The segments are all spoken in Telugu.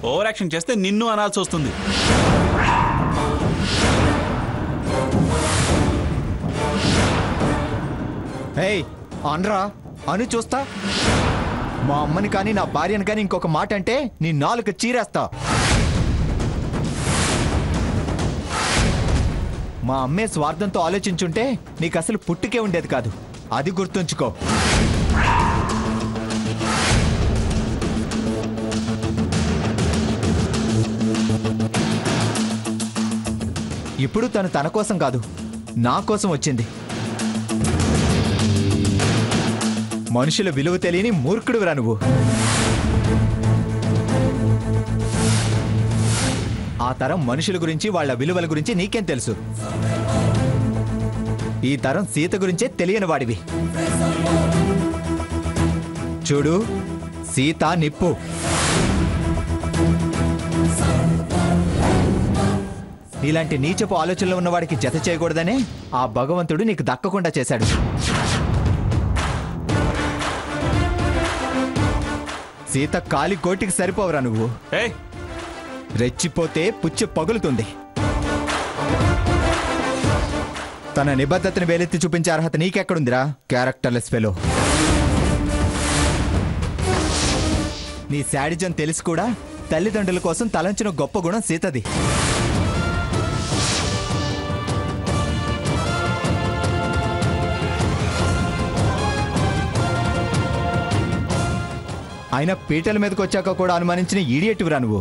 ఓవర్ యాక్షన్ చేస్తే నిన్ను అనాల్సి వస్తుంది. ఏయ్ అనరా అను చూస్తా. మా అమ్మని కానీ నా భార్యని కానీ ఇంకొక మాట అంటే నీ నాలుక చీరేస్తా. మా అమ్మే స్వార్థంతో ఆలోచించుంటే నీకు అసలు పుట్టుకే ఉండేది కాదు. అది గుర్తుంచుకో. ఇప్పుడు తను తన కోసం కాదు, నా కోసం వచ్చింది. మనుషుల విలువ తెలియని మూర్ఖుడురా నువ్వు. ఆ తరం మనుషుల గురించి వాళ్ళ విలువల గురించి నీకేం తెలుసు? ఈ తరం సీత గురించే తెలియని వాడివి. చూడు, సీత నిప్పు. ఇలాంటి నీచపు ఆలోచనలో ఉన్నవాడికి జత చేయకూడదనే ఆ భగవంతుడు నీకు దక్కకుండా చేశాడు. సీత కాలి కోటికి సరిపోవరా నువ్వు. రెచ్చిపోతే పుచ్చి పగులుతుంది. తన నిబద్ధతని వేలెత్తి చూపించే అర్హత నీకెక్కడుందిరా క్యారెక్టర్లెస్ ఫెలో. నీ శాడిజం తెలిసి కూడా తల్లిదండ్రుల కోసం తలంచిన గొప్ప గుణం సీతది. ఆయన పీటల మీదకి వచ్చాక కూడా అనుమానించిన ఈడియట్విరా నువ్వు.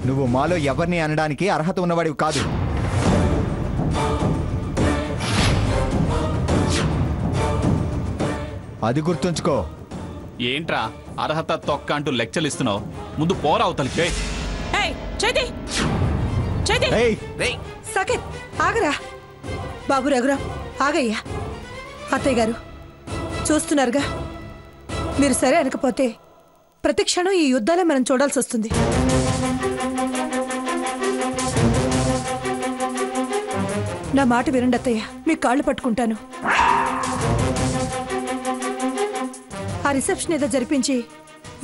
నువ్వు మాలో ఎవరిని అనడానికి అర్హత ఉన్నవాడివి కాదు. అది గుర్తుంచుకో. ఏంట్రా అర్హత తొక్క అంటూ లెక్చర్లు ఇస్తున్నావు? ముందు పోరా అవతలికి. సాకేత్ ఆగరా. బాబు రఘురాం ఆగయ్యా. అత్తయ్య గారు చూస్తున్నారుగా, మీరు సరే అనకపోతే ప్రతి క్షణం ఈ యుద్ధాలే మనం చూడాల్సి వస్తుంది. నా మాట వినండి అత్తయ్య, మీ కాళ్ళు పట్టుకుంటాను. ఆ రిసెప్షన్ ఏదో జరిపించి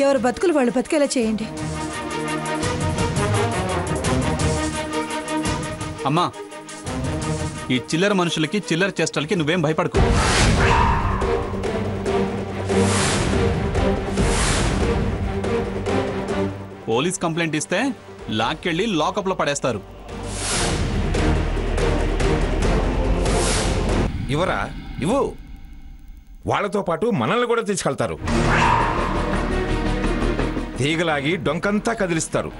ఎవరు బతుకులు వాళ్ళు బతికేలా చేయండి. అమ్మా, ఈ చిల్లర మనుషులకి చిల్లర చేష్టలకి నువ్వేం భయపడకు. పోలీస్ కంప్లైంట్ ఇస్తే లాక్కెళ్ళి లాకప్లో పడేస్తారు. ఇవరా ఇవ్వు, వాళ్ళతో పాటు మనల్ని కూడా తీసుకెళ్తారు. తీగలాగి డొంకంతా కదిలిస్తారు.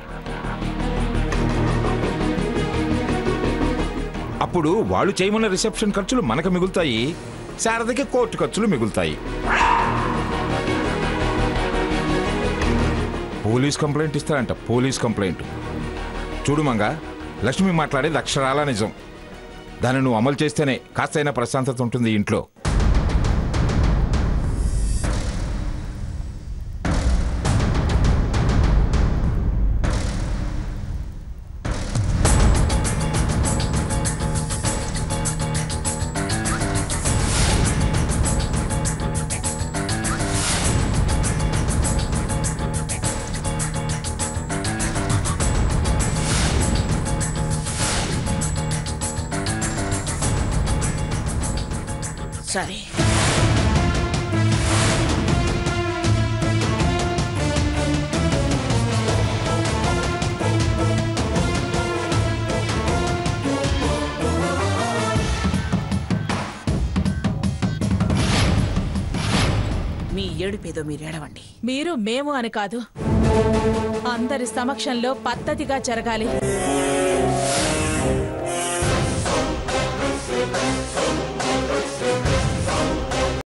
అప్పుడు వాళ్ళు చేయమన్న రిసెప్షన్ ఖర్చులు మనకు మిగులుతాయి, శారదకి కోర్టు ఖర్చులు మిగులుతాయి. పోలీస్ కంప్లైంట్ ఇస్తారంట, పోలీస్ కంప్లైంట్. చూడు మంగ, లక్ష్మి మాట్లాడేది అక్షరాల నిజం. దాన్ని నువ్వు అమలు చేస్తేనే కాస్తైనా ప్రశాంతత ఉంటుంది ఇంట్లో. సరే, మీ ఏడుపేదో మీరు ఏడవండి. మీరు మేము అని కాదు, అందరి సమక్షంలో పద్ధతిగా జరగాలి.